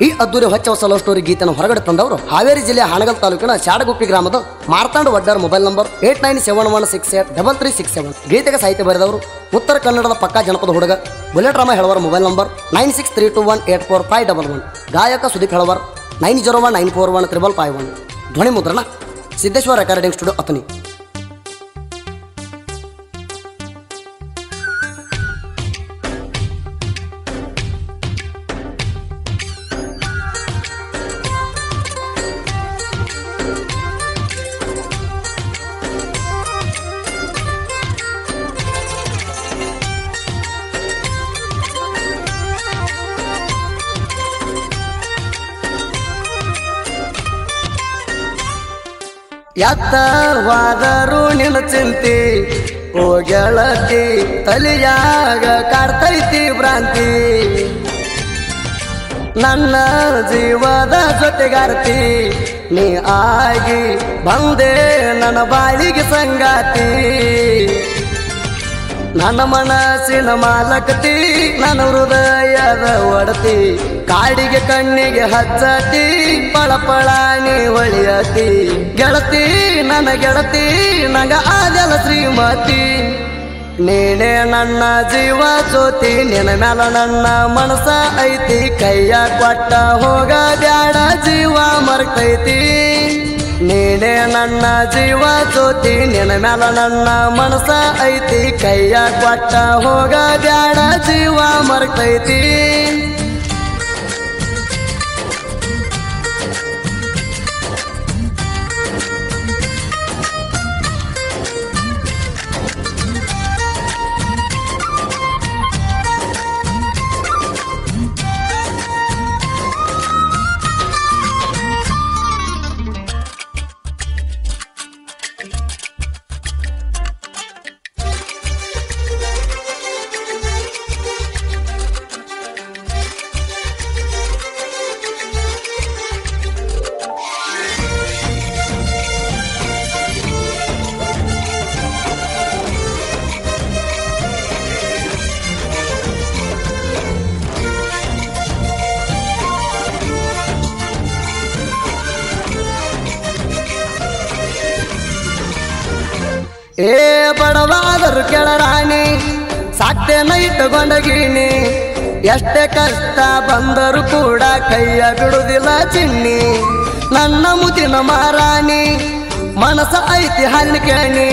ಈ ಅದ್ದೂರಿ ಹೊಚ್ಚ ಹೊಸ ಲವ್ ಸ್ಟೋರಿ ಗೀತೆಯನ್ನು ಹೊರಗಡೆ ತಂದವರು ಹಾವೇರಿ ಜಿಲ್ಲೆಯ ಹಾನಗಲ್ ತಾಲೂಕಿನ ಶಾಡಗುಪ್ಪಿ ಗ್ರಾಮದ ಮಾರ್ತಾಂಡ ವಡ್ಡರ್ ಮೊಬೈಲ್ ನಂಬರ್ 8971683367. ಗೀತೆಗೆ ಸಾಹಿತ್ಯ ಬರೆದವರು ಉತ್ತರ ಕನ್ನಡದ ಪಕ್ಕಾ ಜನಪದ ಹುಡುಗ bullet Rama Helavar mobile number 9632184511. ಗಾಯಕ ಸುದೀಪ್ ಹೆಳವರ್ 9019413551. ಧ್ವನಿ ಮುದ್ರಣ ಸಿದ್ದೇಶ್ವರ ರೆಕಾರ್ಡಿಂಗ್ ಸ್ಟುಡಿಯೋ ಅತನಿ. ಎತ್ತರವಾದರೂ ನಿನ್ನ ಚಿಂತಿ ಓ ಗೆಳತಿ, ತಲೆಯಾಗ ಕಾಡ್ತೈತಿ ಭ್ರಾಂತಿ. ನನ್ನ ಜೀವದ ಜೊತೆಗಾರ್ತಿ ನೀ ಆಗಿ ಬಂದೆ ನನ್ನ ಬಾಳಿಗೆ ಸಂಗಾತಿ. ನನ್ನ ಮನಸ್ಸಿನ ಮಾಲಕತಿ, ನನ್ನ ಹೃದಯದ ಒಡತಿ, ಕಾಡಿಗೆ ಕಣ್ಣಿಗೆ ಹಚ್ಚತಿ, ಪಳಪಳ ನೀ ಹೊಳಿಯತಿ. ಗೆಳತಿ ನನ್ನ ಗೆಳತಿ, ನಂಗ ಆದಲ ಶ್ರೀಮತಿ. ನೀನೇ ನನ್ನ ಜೀವ ಜ್ಯೋತಿ, ನಿನ್ನ ಮ್ಯಾಲ ನನ್ನ ಮನಸ ಐತಿ. ಕೈಯ ಕೊಟ್ಟ ಹೋಗ ಬ್ಯಾಡ ಜೀವ ಮರ್ತೈತಿ. ನೀನೇ ನನ್ನ ಜೀವ ಜ್ಯೋತಿ, ನಿನ್ನ ಮ್ಯಾಲ ನನ್ನ ಮನಸ ಐತಿ. ಕೈಯ ಕೊಟ್ಟ ಹೋಗ ಬ್ಯಾಡ ಜೀವ ಮರ್ತೈತಿ. ಏ ಬಡವಾದರು ಕೆಳರಾಣಿ, ಸಾಕ್ತೇನ ಇಟ್ಟುಕೊಂಡ ಗೀಣಿ. ಎಷ್ಟೇ ಕಷ್ಟ ಬಂದರೂ ಕೂಡ ಕೈಯ ಬಿಡುವುದಿಲ್ಲ ಚಿನ್ನಿ. ನನ್ನ ಮುದಿನ ಮಾರಾಣಿ, ಮನಸ ಐತಿ ಹಣ್ಣು ಕೇಣಿ.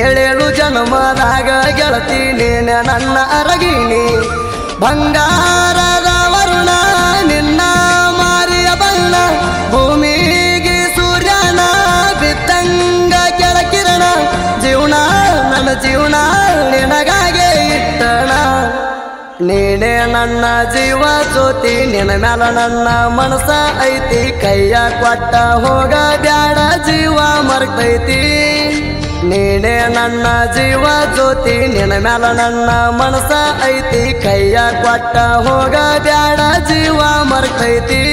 ಏಳೇಳು ಜನ್ಮದಾಗ ಗೆಳತಿ ನೀನೆ ನನ್ನ ಅರಗಿಣಿ. ಬಂಗಾರದ ವರುಣ ನಿನ್ನ ಮಾರಿಯ ಬಣ್ಣ, ಭೂಮಿಗೆ ಸೂರ್ಯನ ಬಿತ್ತಂಗ ಕೆಳಕಿರಣ. ಜೀವನ ನನ್ನ ಜೀವನ ನಿನಗಾಗೆ ಇಟ್ಟಣ. ನೀನೇ ನನ್ನ ಜೀವ ಜ್ಯೋತಿ, ನಿನ್ನ ಮ್ಯಾಲ ನನ್ನ ಮನಸ ಐತಿ. ಕೈಯ ಕೊಟ್ಟ ಹೋಗ ಬ್ಯಾಡ ಜೀವ ಮರ್ತೈತಿ. ನೀನೇ ನನ್ನ ಜೀವ ಜ್ಯೋತಿ, ನಿನ್ನ ಮ್ಯಾಲ ನನ್ನ ಮನಸ ಐತಿ. ಕೈಯ ಕೊಟ್ಟ ಹೋಗ ಬ್ಯಾಡ ಜೀವ ಮರ್ತೈತಿ.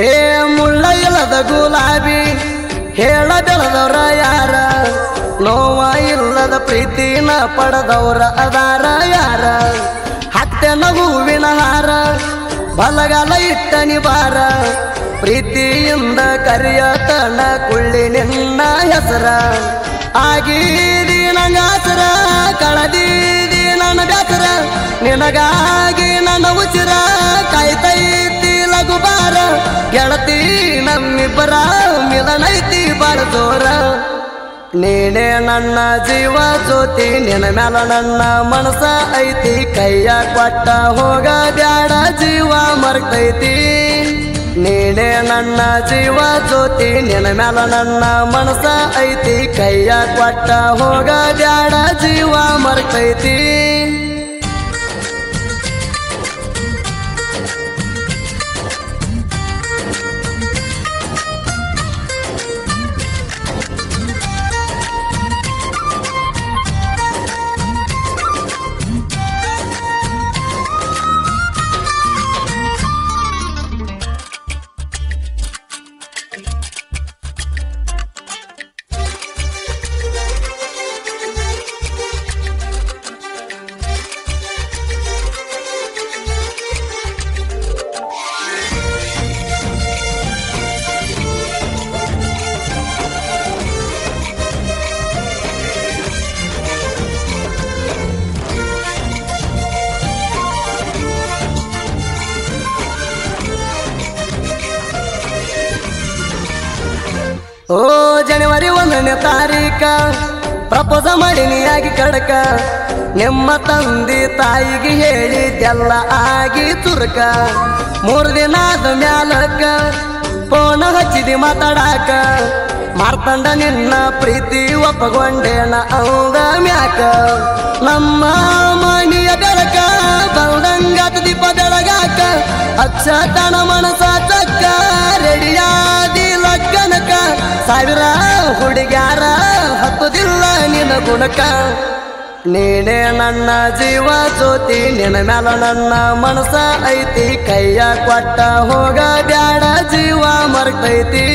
ಏ ಮುಳ್ಳ ಇಲ್ಲದ ಗುಲಾಬಿ, ಹೇಳ ಬೆಳೆದವ್ರ ಯಾರ? ನೋವ ಇಲ್ಲದ ಪ್ರೀತಿನ ಪಡೆದವ್ರ ಅದಾರ ಯಾರ? ಹತ್ತೆನ ಹೂವಿನ ಹಾರ, ಬಲಗಾಲ ಇಟ್ಟ ನಿವಾರ. ಪ್ರೀತಿಯಿಂದ ಕರಿಯತನ ಕುಳ್ಳಿ ನಿನ್ನ ಹೆಸರ. ಆಗೀದಿ ನಂಗಾಸರ, ಕಳದೀದಿ ನನ್ನ ಬ್ಯಾಸರ. ನಿನಗಾಗಿ ನನ್ನ ಉಸಿರ ಕಾಯ್ತೈತಿ ಲಘುಬಾರ. ಗೆಳತಿ ನಮ್ಮಿಬ್ಬರ ಮಿಲನೈತಿ ಬಾಳ ಜೋರ. ನೀನೇ ನನ್ನ ಜೀವ ಜ್ಯೋತಿ, ನಿನ್ನ ಮ್ಯಾಲ ನನ್ನ ಮನಸ ಐತಿ. ಕೈಯ ಕೊಟ್ಟ ಹೋಗ ಬ್ಯಾಡ ಜೀವ ಮರ್ತೈತಿ. ನೀನೇ ನನ್ನ ಜೀವ ಜ್ಯೋತಿ ನಿನ್ನ ಮ್ಯಾಲ ನನ್ನ ಮನಸ ಐತಿ ಕೈಯ ಕೊಟ್ಟ ಹೋಗ ಬ್ಯಾಡ ಜೀವ ಮರ್ತೈತಿ ಓ ಜನವರಿ 1ನೇ ತಾರೀಕ ಪ್ರಪೋಸ ಮಾಡಿನಿಯಾಗಿ ಕಡಕ ನಿಮ್ಮ ತಂದೆ ತಾಯಿಗೆ ಹೇಳಿದ್ದೆಲ್ಲ ಆಗಿ ತುರ್ಕ 3 ದಿನದ ಮ್ಯಾಲಕ ಫೋನ್ ಹಚ್ಚಿದಿ ಮಾತಾಡಾಕ ಮಾರ್ತಂಡ ನಿನ್ನ ಪ್ರೀತಿ ಒಪ್ಪಗೊಂಡೇನ ಅವಂಗ ಮ್ಯಾಕ ನಮ್ಮ ಮಣಿಯ ಬೆಳಕ ಬಂದಂಗಾತ ದೀಪ ಬೆಳಗಾಕ ಅಚ್ಚತನ ಮನಸ ಚಕ್ಕ ರೆಡಿಯಾದಿ ಲಗ್ನಕ ಸಾವಿರ ಹುಡುಗ್ಯಾರ ಹತ್ತುದಿಲ್ಲ ನಿನ್ನ ಗುಣಕ ನೀನೇ ನನ್ನ ಜೀವ ಜ್ಯೋತಿ ನಿನ್ನ ಮ್ಯಾಲ ನನ್ನ ಮನಸ ಐತಿ ಕೈಯ ಕೊಟ್ಟ ಹೋಗ ಬ್ಯಾಡ ಜೀವ ಮರ್ತೈತಿ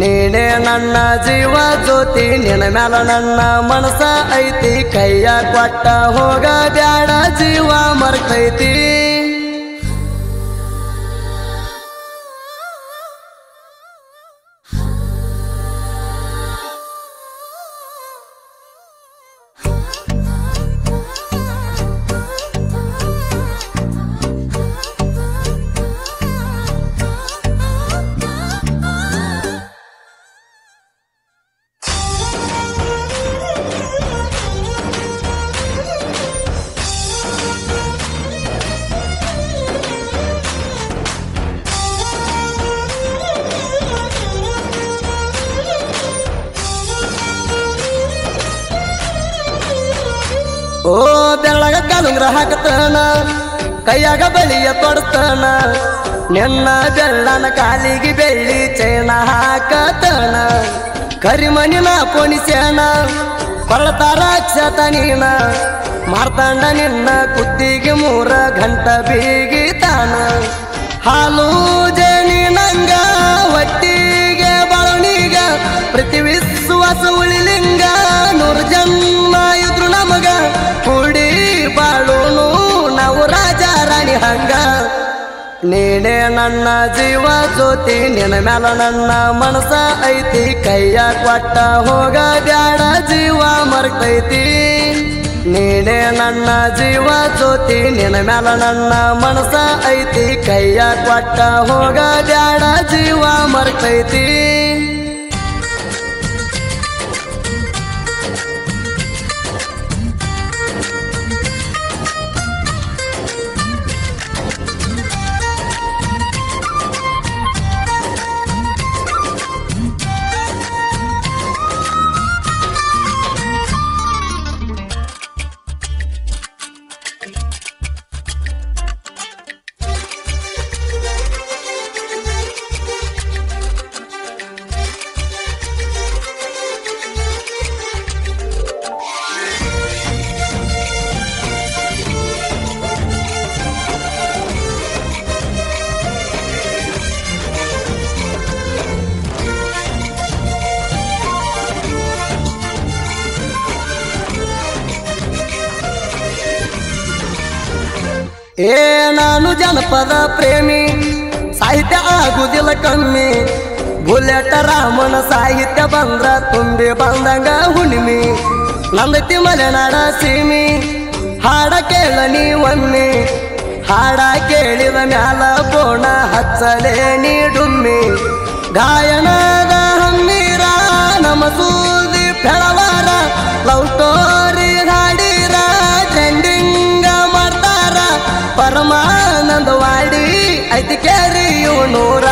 ನೀನೇ ನನ್ನ ಜೀವ ಜ್ಯೋತಿ ನಿನ್ನ ಮ್ಯಾಲ ನನ್ನ ಮನಸ ಐತಿ ಕೈಯ ಕೊಟ್ಟ ಹೋಗ ಬ್ಯಾಡ ಜೀವ ಮರ್ತೈತಿ ಓ ಬೆಳ್ಳಗ ಕಾಲುಂಗ್ರ ಹಾಕತಾನ ಕೈಯಾಗ ಬಳಿಯ ತೊಡತಾನ ನಿನ್ನ ಬೆಳ್ಳನ ಕಾಲಿಗೆ ಬೆಳ್ಳಿ ಚೈನ ಹಾಕತಾನ ಕರಿಮನಿನ ಪೋಣಿಸ್ಯಾನ ಕೊಳತಾರ ಅಕ್ಷತ ನೀನ ಮಾರ್ತಾಂಡ ನಿನ್ನ ಕುತ್ತಿಗೆ 3 ಗಂಟ ಬೀಗಿತಾನ ಹಾಲು ಜೇನಿ ನಂಗ ಹೊಟ್ಟಿಗೆ ಬಾಳುಣಿಗ ಪ್ರತಿ ವಿಶ್ವಾಸ ಉಳಿಲಿಂಗ 100 ಜನ್ಮ ಇದ್ರು ನಮಗ ಕೂಡಿ ಬಾಳುನು ನಾವು ರಾಜ ರಾಣಿ ಹಂಗ ನೀನೇ ನನ್ನ ಜೀವ ಜ್ಯೋತಿ ನಿನ್ನ ಮ್ಯಾಲ ನನ್ನ ಮನಸ ಐತಿ ಕೈಯ ಕೊಟ್ಟ ಹೋಗ ಬ್ಯಾಡ ಜೀವ ಮರ್ತೈತಿ ನೀನೇ ನನ್ನ ಜೀವ ಜ್ಯೋತಿ ನಿನ್ನ ಮ್ಯಾಲ ನನ್ನ ಮನಸ ಐತಿ ಕೈಯ ಕೊಟ್ಟ ಹೋಗ ಬ್ಯಾಡ ಜೀವ ಮರ್ತೈತಿ ಏ ನಾನು ಜನಪದ ಪ್ರೇಮಿ ಸಾಹಿತ್ಯ ಆಗುದಿಲ್ಲ ಕಮ್ಮಿ ಬುಲೆಟ್ ರಾಮನ ಸಾಹಿತ್ಯ ಬಂದ್ರ ತುಂಬಿ ಬಂದಂಗ ಹುಣ್ಣಿಮೆ ನಂದತಿ ಮಲೆನಾಡ ಸೀಮಿ ಹಾಡ ಕೇಳ ನೀ ಒಮ್ಮೆ ಹಾಡ ಕೇಳಿದ ಮ್ಯಾಲ ಬೋಣ ಹಚ್ಚಲೇ ನೀ ಡುಮ್ಮಿ ಗಾಯನದ ಹಮ್ಮೀರ ನಮ್ಮ ಸೂದಿ ಫೆಳವಾರ ಲವ್ ಸ್ಟೋರಿ ಹಾಡಿರ ಟ್ರೆಂಡಿಂಗ್ ಮಾಡ್ತಾರ ಪರಮಾನಂದವಾಡಿ ಐತಿ ಕೇರಿ ನೂರ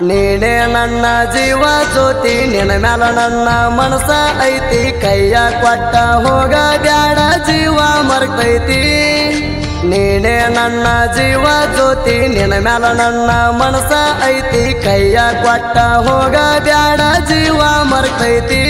ನೀನೇ ನನ್ನ ಜೀವ ಜ್ಯೋತಿ ನಿನ್ನ ಮ್ಯಾಲ ನನ್ನ ಮನಸ ಐತಿ ಕೈಯ ಕೊಟ್ಟ ಹೋಗ ಬ್ಯಾಡ ಜೀವ ಮರ್ತೈತಿ ನೀನೇ ನನ್ನ ಜೀವ ಜ್ಯೋತಿ ನಿನ್ನ ಮ್ಯಾಲ ನನ್ನ ಮನಸ ಐತಿ ಕೈಯ ಕೊಟ್ಟ ಹೋಗ ಬ್ಯಾಡ ಜೀವ ಮರ್ತೈತಿ